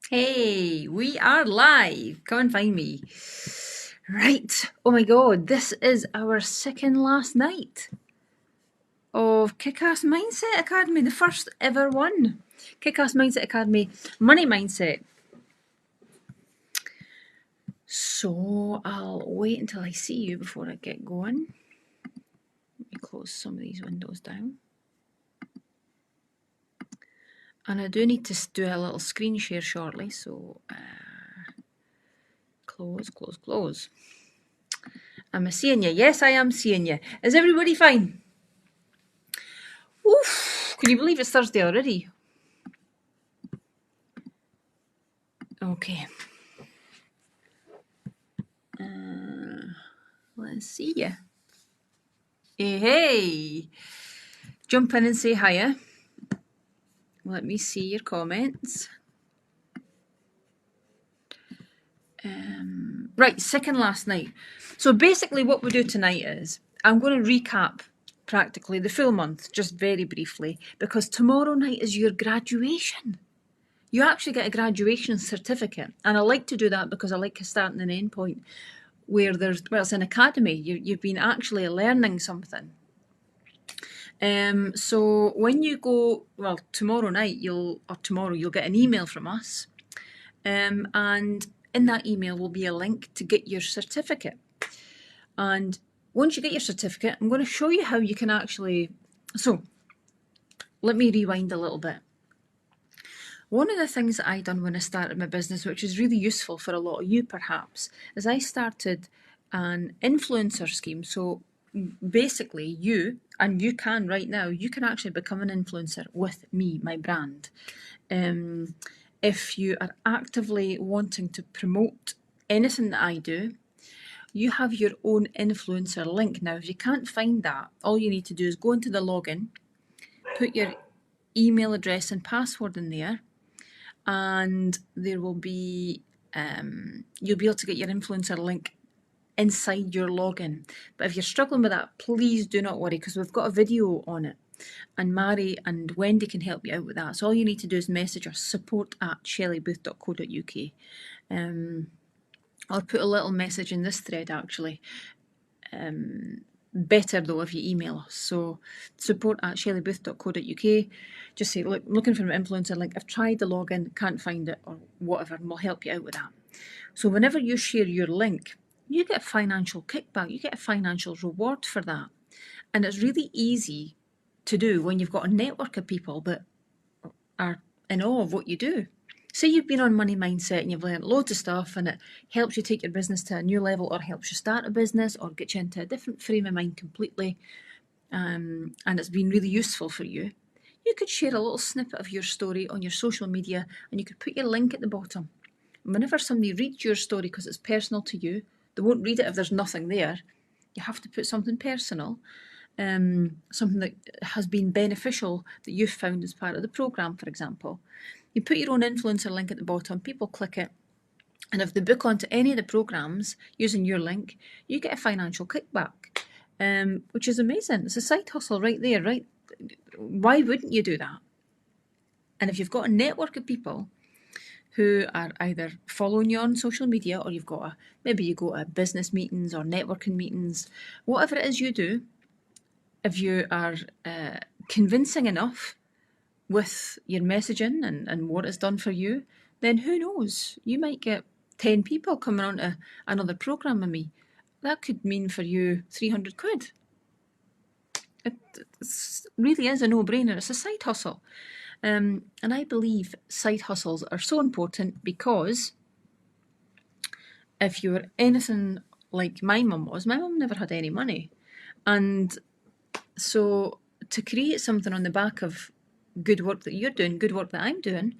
Hey, we are live. Come and find me. Right. Oh my god, this is our second last night of Kick-Ass Mindset Academy, the first ever one. Kick-Ass Mindset Academy, Money Mindset. So I'll wait until I see you before I get going. Let me close some of these windows down. And I do need to do a little screen share shortly, so close. Am I seeing you? Yes, I am seeing you. Is everybody fine? Oof, can you believe it's Thursday already? Okay. Let's see you. Hey. Jump in and say hiya. Let me see your comments. Right, second last night. So basically what we do tonight is I'm going to recap practically the full month, just very briefly, because tomorrow night is your graduation. You actually get a graduation certificate, and I like to do that because I like a start and an end point where it's an academy. You've been actually learning something. So when you go, tomorrow night you'll get an email from us, and in that email will be a link to get your certificate. And once you get your certificate, I'm going to show you how you can actually. So let me rewind a little bit. One of the things that I done when I started my business, which is really useful for a lot of you perhaps, is I started an influencer scheme. So basically you can right now, you can actually become an influencer with me, my brand. If you are actively wanting to promote anything that I do, you have your own influencer link. Now, if you can't find that, all you need to do is go into the login, put your email address and password in there, and there will be you'll be able to get your influencer link inside your login. But if you're struggling with that, please do not worry, because we've got a video on it, and Mary and Wendy can help you out with that. So all you need to do is message us, support@shelleybooth.co.uk. I'll put a little message in this thread actually. Better though if you email us. So support@shelleybooth.co.uk. Just say, look, looking for an influencer link. I've tried the login, can't find it, or whatever, and we'll help you out with that. So whenever you share your link, you get a financial kickback, you get a financial reward for that. And it's really easy to do when you've got a network of people that are in awe of what you do. Say you've been on Money Mindset and you've learned loads of stuff and it helps you take your business to a new level, or helps you start a business, or get you into a different frame of mind completely, and it's been really useful for you. You could share a little snippet of your story on your social media, and you could put your link at the bottom. And whenever somebody reads your story, because it's personal to you, they won't read it if there's nothing there. You have to put something personal, something that has been beneficial that you've found as part of the program, for example. You put your own influencer link at the bottom, people click it, and if they book onto any of the programs using your link, you get a financial kickback, which is amazing. It's a side hustle right there, right? Why wouldn't you do that? And if you've got a network of people who are either following you on social media, or maybe you go to business meetings or networking meetings, whatever it is you do, if you are convincing enough with your messaging and what it's done for you, then who knows? You might get 10 people coming on to another program with me. That could mean for you 300 quid. It really is a no-brainer. It's a side hustle. And I believe side hustles are so important, because if you were anything like my mum never had any money. And so to create something on the back of good work that you're doing, good work that I'm doing,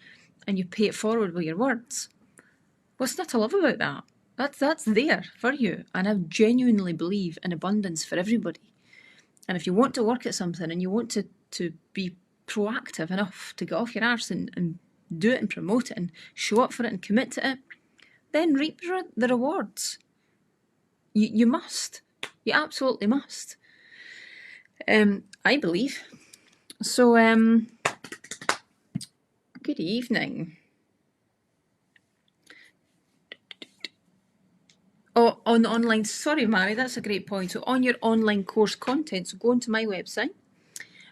and you pay it forward with your words, what's not to love about that? That's there for you. And I genuinely believe in abundance for everybody. And if you want to work at something and you want to be proactive enough to get off your arse and do it and promote it and show up for it and commit to it, then reap the rewards. You must. You absolutely must. I believe. So, good evening. Oh, on online, sorry, Mary, that's a great point. So on your online course content, so go onto my website,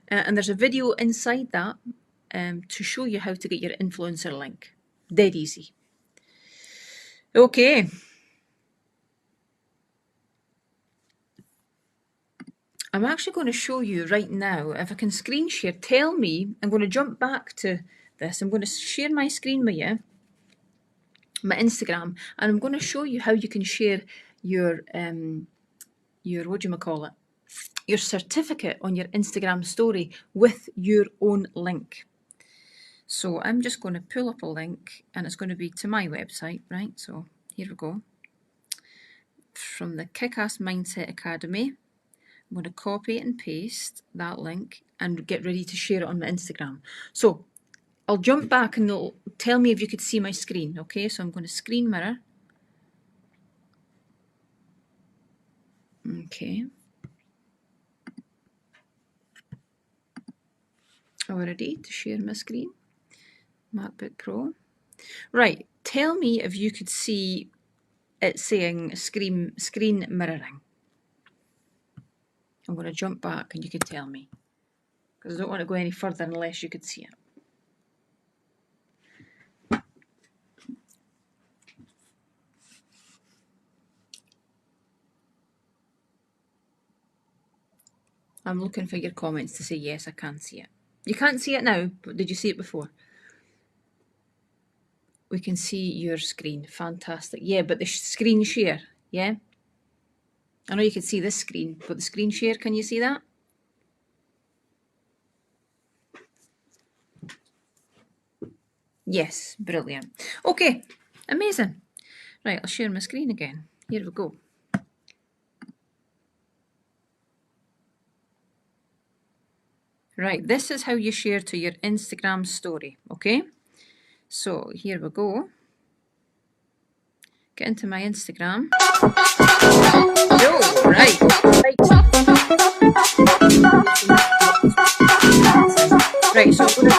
and there's a video inside that to show you how to get your influencer link. Dead easy. Okay. I'm actually going to show you right now, if I can screen share, tell me, I'm going to jump back to this. I'm going to share my screen with you, my Instagram, and I'm going to show you how you can share your what do you call it? Your certificate on your Instagram story with your own link. So I'm just going to pull up a link, and it's going to be to my website, right? So here we go. From the Kick-Ass Mindset Academy, I'm going to copy and paste that link and get ready to share it on my Instagram. So I'll jump back and it'll tell me if you could see my screen. Okay, so I'm going to screen mirror. Okay. Ready to share my screen. MacBook Pro. Right, tell me if you could see it saying screen mirroring. I'm going to jump back and you could tell me, because I don't want to go any further unless you could see it. I'm looking for your comments to say yes, I can see it. You can't see it now, but did you see it before? We can see your screen. Fantastic. Yeah, but the screen share, yeah? I know you can see this screen, but the screen share, can you see that? Yes, brilliant. Okay, amazing. Right, I'll share my screen again. Here we go. Right, this is how you share to your Instagram story, okay? So here we go. Get into my Instagram. Oh, right. Right, so I'm going to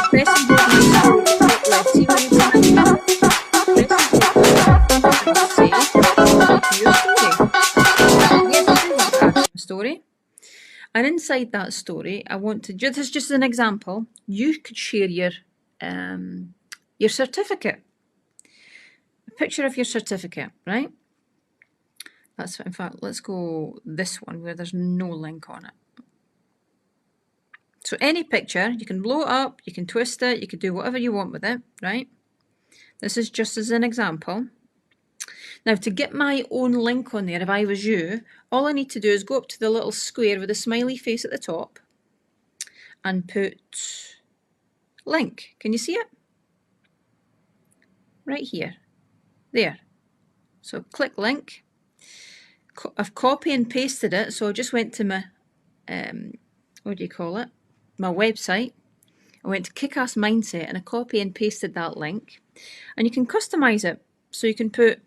press and hold my story to the top left. See where you go? Press and hold say your story. Yes, I do want to add to my story. And inside that story, I want to, this is just an example, you could share your certificate. A picture of your certificate, right? That's, in fact, let's go this one where there's no link on it. So any picture, you can blow it up, you can twist it, you can do whatever you want with it, right? This is just as an example. Now, to get my own link on there, if I was you, all I need to do is go up to the little square with a smiley face at the top and put link. Can you see it? Right here. There. So click link. I've copy and pasted it, so I just went to my, what do you call it? My website. I went to Kick-Ass Mindset and I copy and pasted that link. And you can customize it. So you can put,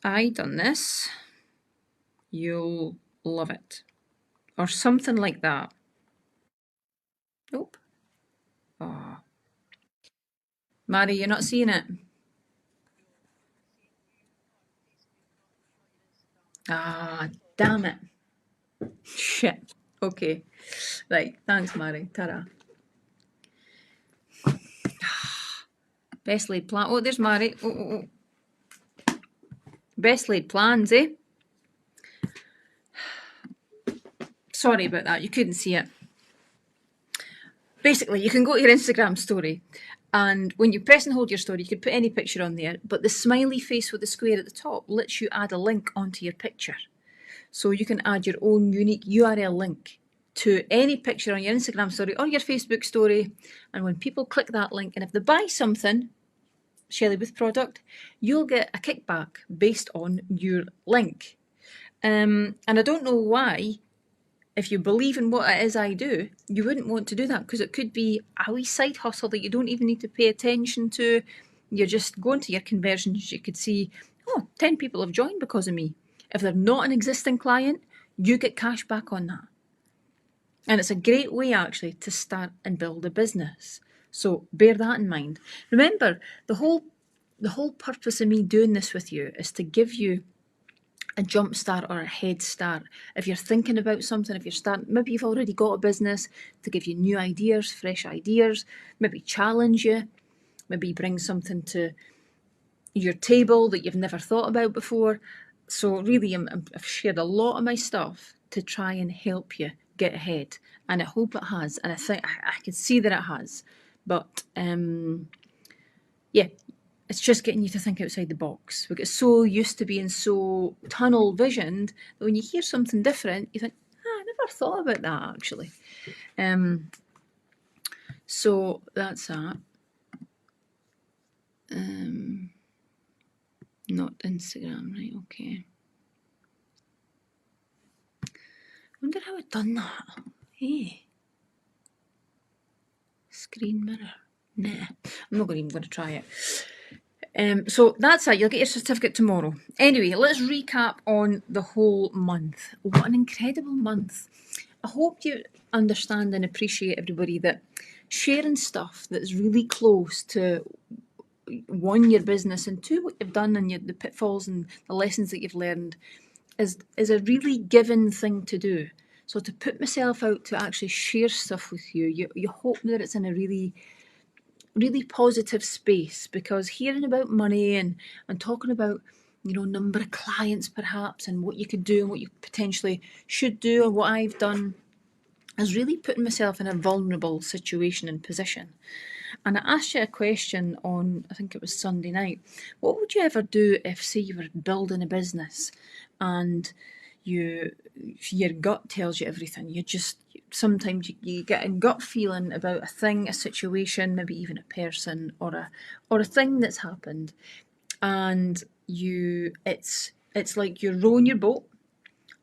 I done this. You'll love it. Or something like that. Nope. Oh. Mary, you're not seeing it? Ah, damn it. Shit. Okay. Right. Thanks, Mary. Ta-ra. Best laid plan. Oh, there's Mary. Oh. Best laid plans, eh? Sorry about that. You couldn't see it. Basically, you can go to your Instagram story, and when you press and hold your story, you can put any picture on there, but the smiley face with the square at the top lets you add a link onto your picture. So you can add your own unique URL link to any picture on your Instagram story or your Facebook story. And when people click that link, and if they buy something, Shelley with product, you'll get a kickback based on your link. And I don't know why, if you believe in what it is I do, you wouldn't want to do that, because it could be a wee side hustle that you don't even need to pay attention to. You're just going to your conversions. You could see, oh, 10 people have joined because of me. If they're not an existing client, you get cash back on that. And it's a great way actually to start and build a business. So bear that in mind. Remember, the whole purpose of me doing this with you is to give you a jump start or a head start. If you're thinking about something, if you're starting, maybe you've already got a business, to give you new ideas, fresh ideas, maybe challenge you, maybe bring something to your table that you've never thought about before. So really, I've shared a lot of my stuff to try and help you get ahead, and I hope it has, and I think I can see that it has. But yeah, it's just getting you to think outside the box. We get so used to being so tunnel visioned that when you hear something different, you think, I never thought about that actually. So that's that. Not Instagram, right? Okay. Wonder how I've done that. Hey. Screen mirror. Nah, I'm not even going to try it. So that's it. You'll get your certificate tomorrow. Anyway, let's recap on the whole month. What an incredible month. I hope you understand and appreciate, everybody, that sharing stuff that's really close to one, your business, and two, what you've done and the pitfalls and the lessons that you've learned is a really given thing to do. So to put myself out to actually share stuff with you, you hope that it's in a really positive space, because hearing about money and talking about, number of clients perhaps, and what you could do and what you potentially should do, or what I've done, is really putting myself in a vulnerable situation and position. And I asked you a question on, I think it was Sunday night. What would you ever do if, say, you were building a business and your gut tells you everything? Sometimes you get a gut feeling about a thing, a situation, maybe even a person, or a thing that's happened, and it's like you're rowing your boat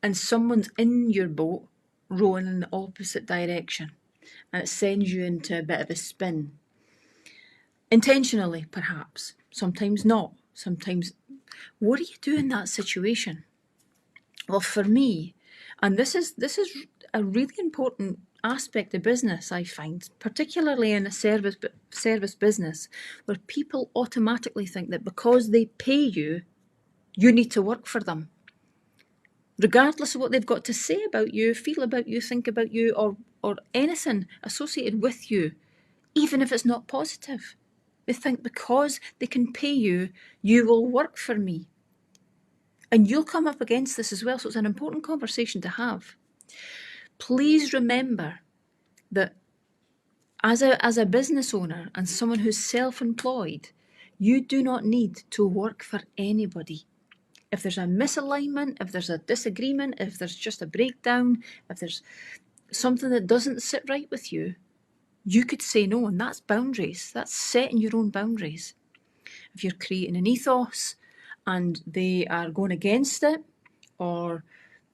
and someone's in your boat rowing in the opposite direction, and it sends you into a bit of a spin. Intentionally, perhaps. Sometimes not. Sometimes, what do you do in that situation? Well, for me, and this is a really important aspect of business, I find, particularly in a service business, where people automatically think that because they pay you, you need to work for them, regardless of what they've got to say about you, feel about you, think about you, or anything associated with you, even if it's not positive. They think because they can pay you, you will work for me. And you'll come up against this as well, so it's an important conversation to have. Please remember that as a business owner and someone who's self-employed, you do not need to work for anybody. If there's a misalignment, if there's a disagreement, if there's just a breakdown, if there's something that doesn't sit right with you, you could say no, and that's boundaries. That's setting your own boundaries. If you're creating an ethos and they are going against it, or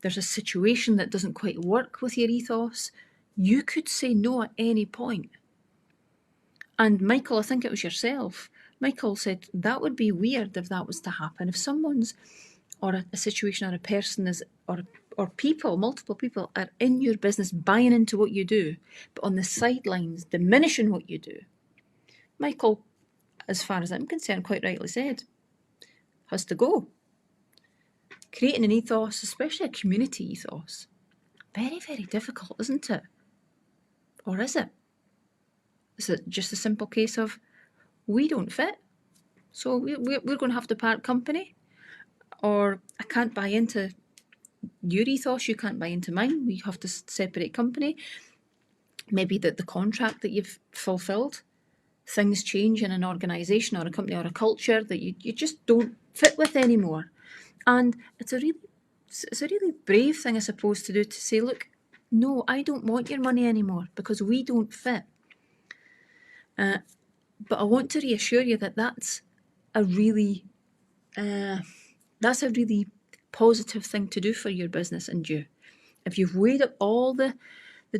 there's a situation that doesn't quite work with your ethos, you could say no at any point. And Michael, I think it was yourself, Michael said that would be weird if that was to happen. If someone's, or a situation or a person is, or people, multiple people are in your business buying into what you do, but on the sidelines diminishing what you do. Michael, as far as I'm concerned, quite rightly said, has to go. Creating an ethos, especially a community ethos, very, very difficult, isn't it? Or is it? Is it just a simple case of we don't fit, so we're going to have to part company? Or I can't buy into your ethos, you can't buy into mine, we have to separate company. Maybe that the contract that you've fulfilled, things change in an organisation or a company or a culture that you just don't fit with anymore. And it's a really brave thing, I suppose, to do, to say, look, no, I don't want your money anymore because we don't fit. But I want to reassure you that that's a really positive thing to do for your business and you. If you've weighed up all the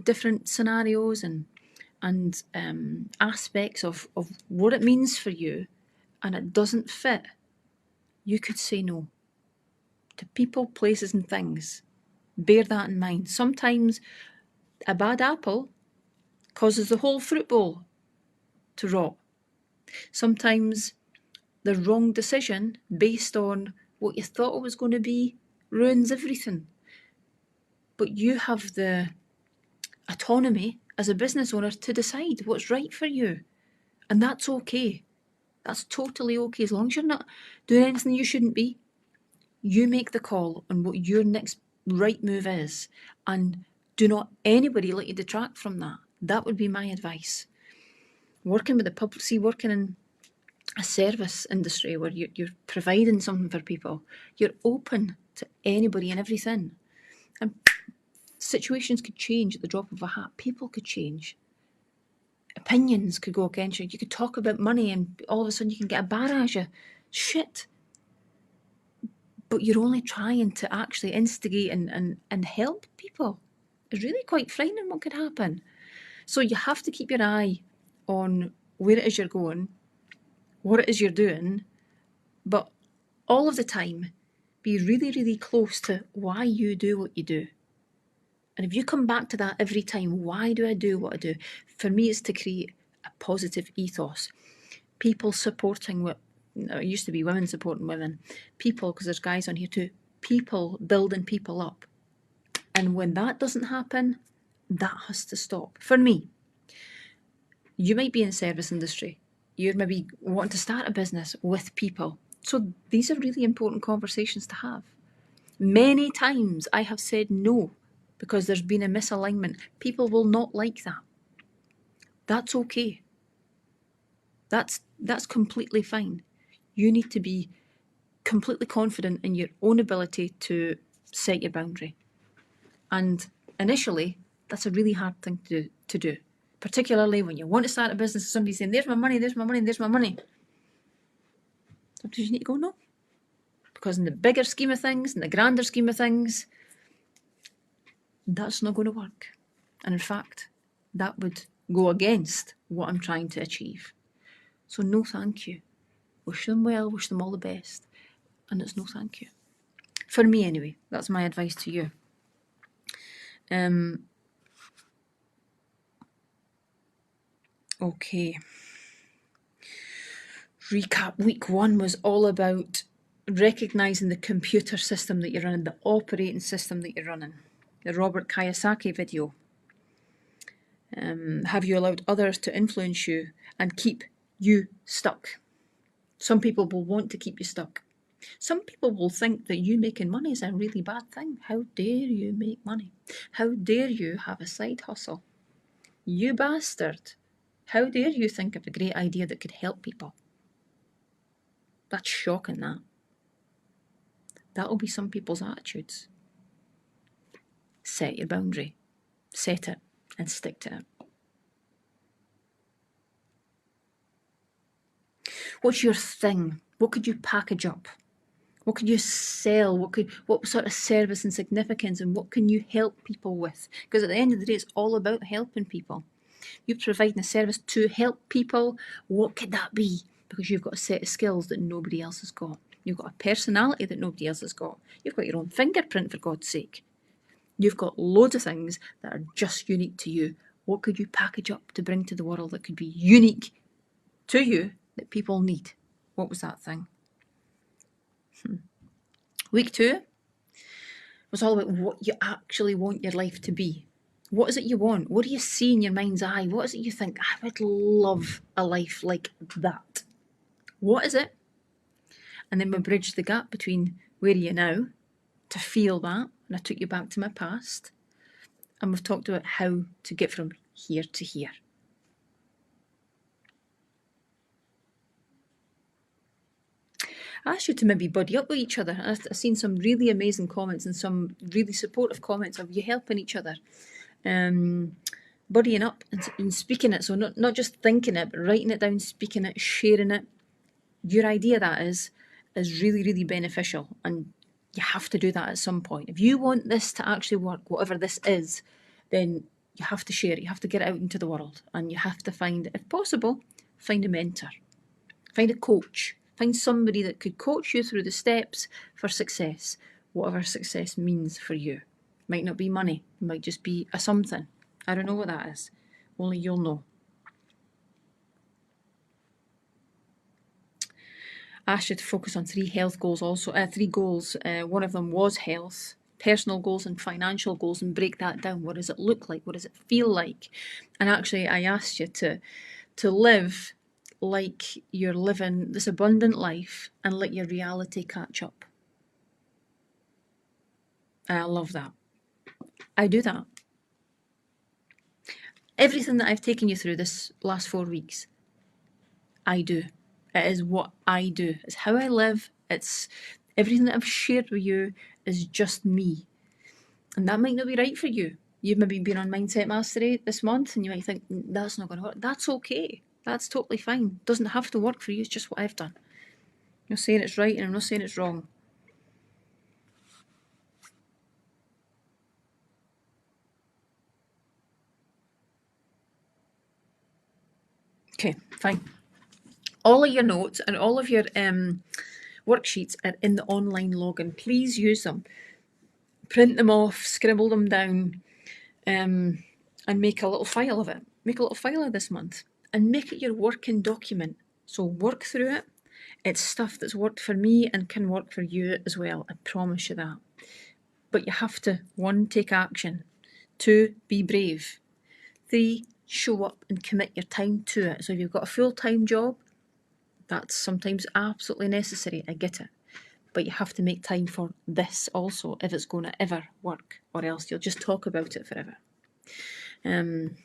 different scenarios and aspects of what it means for you, and it doesn't fit, you could say no to people, places and things. Bear that in mind. Sometimes a bad apple causes the whole fruit bowl to rot. Sometimes the wrong decision based on what you thought it was going to be ruins everything. But you have the autonomy as a business owner to decide what's right for you. And that's okay. That's totally okay. As long as you're not doing anything you shouldn't be, you make the call on what your next right move is. And do not anybody let you detract from that. That would be my advice. Working with the public, working in a service industry where you're providing something for people, you're open to anybody and everything. And situations could change at the drop of a hat. People could change. Opinions could go against you. You could talk about money and all of a sudden you can get a barrage of shit. But you're only trying to actually instigate and help people. It's really quite frightening what could happen. So you have to keep your eye on where it is you're going, what it is you're doing, but all of the time be really, really close to why you do what you do. And if you come back to that every time, why do I do what I do? For me, it's to create a positive ethos. People supporting what, it used to be women supporting women. People, because there's guys on here too, people building people up. And when that doesn't happen, that has to stop. For me, you might be in the service industry. You're maybe wanting to start a business with people. So these are really important conversations to have. Many times I have said no because there's been a misalignment. People will not like that. That's okay. That's completely fine. You need to be completely confident in your own ability to set your boundary. And initially, that's a really hard thing to do. Particularly when you want to start a business, somebody's saying, there's my money, there's my money, there's my money. Sometimes you need to go, no. Because in the bigger scheme of things, in the grander scheme of things, that's not going to work. And in fact, that would go against what I'm trying to achieve. So no thank you. Wish them well, wish them all the best. And it's no thank you. For me anyway, that's my advice to you. Okay. Recap. Week 1 was all about recognising the computer system that you're running, the operating system that you're running. The Robert Kiyosaki video. Have you allowed others to influence you and keep you stuck? Some people will want to keep you stuck. Some people will think that you making money is a really bad thing. How dare you make money? How dare you have a side hustle? You bastard. How dare you think of a great idea that could help people? That's shocking, that. That'll be some people's attitudes. Set your boundary. Set it and stick to it. What's your thing? What could you package up? What could you sell? What sort of service and significance, and what can you help people with? Because at the end of the day, it's all about helping people. You're providing a service to help people. What could that be? Because you've got a set of skills that nobody else has got. You've got a personality that nobody else has got. You've got your own fingerprint, for God's sake. You've got loads of things that are just unique to you. What could you package up to bring to the world that could be unique to you that people need? What was that thing? Week 2 was all about what you actually want your life to be. What is it you want? What do you see in your mind's eye? What is it you think, I would love a life like that? What is it? And then we bridged the gap between where are you now to feel that. And I took you back to my past. And we've talked about how to get from here to here. I asked you to maybe buddy up with each other. I've seen some really amazing comments and some really supportive comments of you helping each other. Buddying up and speaking it. So not just thinking it, but writing it down, speaking it, sharing it. Your idea, that is really, really beneficial. And you have to do that at some point. If you want this to actually work, whatever this is, then you have to share it. You have to get it out into the world. And you have to find, if possible, find a mentor. Find a coach. Find somebody that could coach you through the steps for success, whatever success means for you. Might not be money. It might just be a something, I don't know what that is. Only you'll know. I asked you to focus on 3 health goals also. 3 goals. One of them was health, personal goals and financial goals, and break that down. What does it look like? What does it feel like? And actually, I asked you to live like you're living this abundant life and let your reality catch up. And I love that. I do that. Everything that I've taken you through this last 4 weeks, I do. It is what I do. It's how I live. It's everything that I've shared with you is just me. And that might not be right for you. You've maybe been on Mindset Mastery this month and you might think, that's not going to work. That's okay. That's totally fine. It doesn't have to work for you. It's just what I've done. I'm not saying it's right and I'm not saying it's wrong. Okay, fine. All of your notes and all of your worksheets are in the online login. Please use them. Print them off, scribble them down, and make a little file of it. Make a little file of this month and make it your working document. So work through it. It's stuff that's worked for me and can work for you as well. I promise you that. But you have to, 1, take action. 2, be brave. 3, show up and commit your time to it. So if you've got a full-time job, that's sometimes absolutely necessary. I get it. But you have to make time for this also if it's going to ever work, or else you'll just talk about it forever. I'm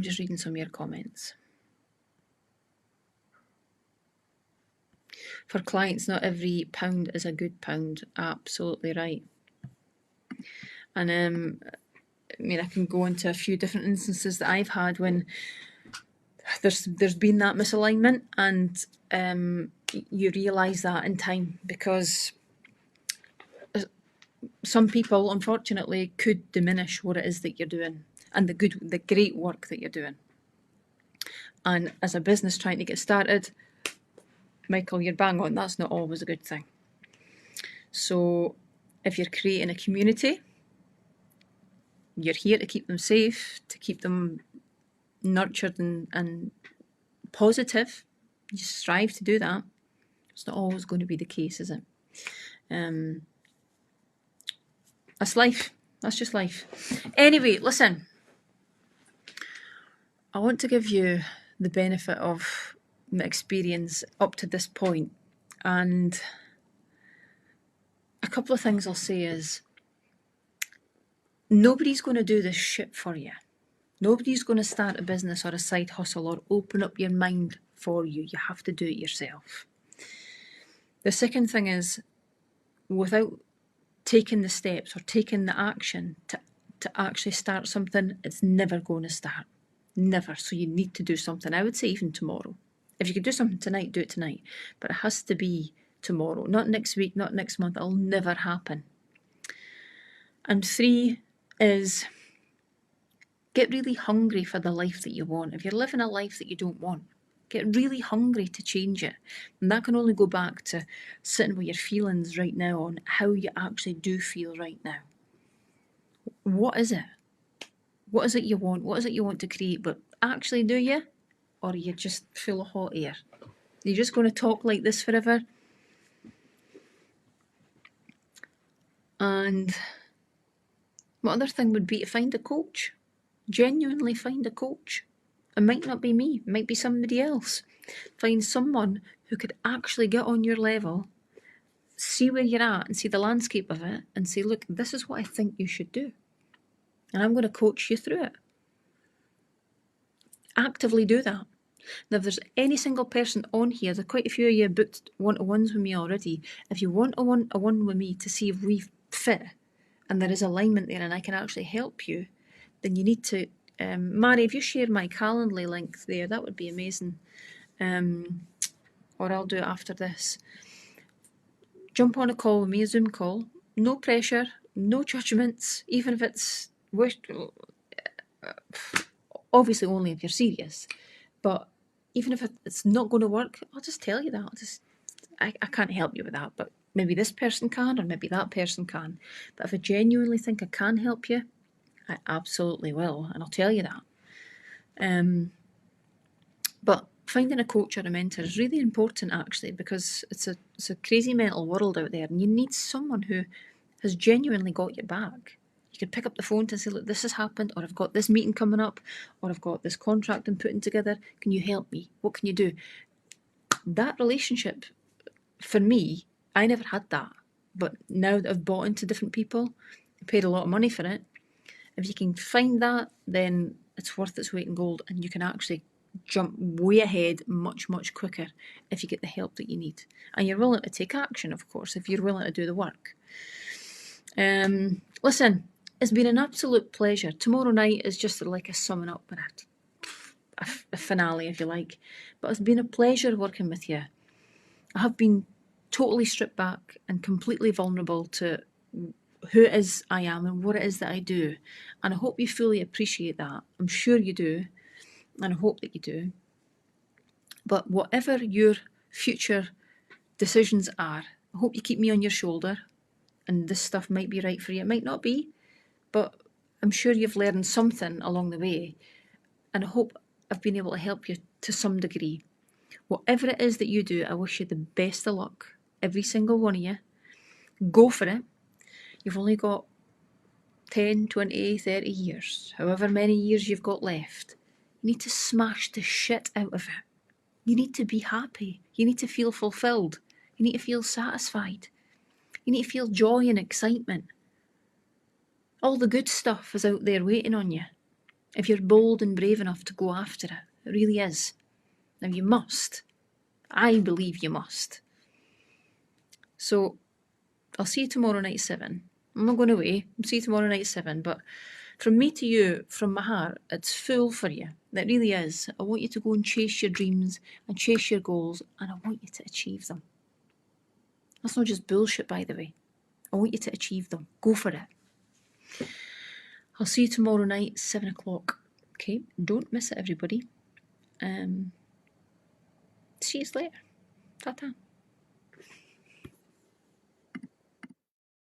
just reading some of your comments. For clients, not every pound is a good pound. Absolutely right. And I mean, I can go into a few different instances that I've had when there's been that misalignment, and you realise that in time, because some people, unfortunately, could diminish what it is that you're doing and the great work that you're doing. And as a business trying to get started, Michael, you're bang on. That's not always a good thing. So if you're creating a community, you're here to keep them safe, to keep them nurtured and positive. You strive to do that. It's not always going to be the case, is it? That's life. That's just life. Anyway, listen. I want to give you the benefit of my experience up to this point. And a couple of things I'll say is, nobody's going to do this shit for you. Nobody's going to start a business or a side hustle or open up your mind for you. You have to do it yourself. The second thing is, without taking the steps or taking the action to actually start something, it's never going to start. Never. So you need to do something. I would say even tomorrow. If you could do something tonight, do it tonight. But it has to be tomorrow. Not next week, not next month. It'll never happen. And 3 is, get really hungry for the life that you want. If you're living a life that you don't want, get really hungry to change it. And that can only go back to sitting with your feelings right now on how you actually do feel right now. What is it? What is it you want? What is it you want to create? But actually, do you? Or are you just full of hot air? You're just going to talk like this forever? And what other thing would be to find a coach? Genuinely find a coach. It might not be me. It might be somebody else. Find someone who could actually get on your level, see where you're at and see the landscape of it and say, look, this is what I think you should do. And I'm going to coach you through it. Actively do that. Now, if there's any single person on here, there's quite a few of you booked one-to-ones with me already. If you want a one-to-one with me to see if we fit and there is alignment there and I can actually help you, then you need to, Mary, if you share my Calendly link there, that would be amazing. Or I'll do it after this. Jump on a call with me, a Zoom call. No pressure, no judgments, even if it's, obviously only if you're serious. But even if it's not going to work, I'll just tell you that. I can't help you with that, but Maybe this person can, or maybe that person can. But if I genuinely think I can help you, I absolutely will, and I'll tell you that. But finding a coach or a mentor is really important, actually, because it's a crazy mental world out there, and you need someone who has genuinely got your back. You could pick up the phone to say, look, this has happened, or I've got this meeting coming up, or I've got this contract I'm putting together. Can you help me? What can you do? That relationship, for me, I never had that. But now that I've bought into different people, I paid a lot of money for it. If you can find that, then it's worth its weight in gold, and you can actually jump way ahead much, much quicker if you get the help that you need. And you're willing to take action, of course, if you're willing to do the work. Listen, it's been an absolute pleasure. Tomorrow night is just like a summing up, a finale, if you like. But it's been a pleasure working with you. I have been totally stripped back and completely vulnerable to who it is I am and what it is that I do. And I hope you fully appreciate that. I'm sure you do, and I hope that you do. But whatever your future decisions are, I hope you keep me on your shoulder. And this stuff might be right for you. It might not be, but I'm sure you've learned something along the way. And I hope I've been able to help you to some degree. Whatever it is that you do, I wish you the best of luck. Every single one of you. Go for it. You've only got 10, 20, 30 years, however many years you've got left. You need to smash the shit out of it. You need to be happy. You need to feel fulfilled. You need to feel satisfied. You need to feel joy and excitement. All the good stuff is out there waiting on you. If you're bold and brave enough to go after it, it really is. Now you must. I believe you must. So I'll see you tomorrow night 7. I'm not going away. I'll see you tomorrow night 7. But from me to you, from my heart, it's full for you. It really is. I want you to go and chase your dreams and chase your goals, and I want you to achieve them. That's not just bullshit, by the way. I want you to achieve them. Go for it. I'll see you tomorrow night, 7 o'clock. Okay? Don't miss it, everybody. See you later. Ta-ta.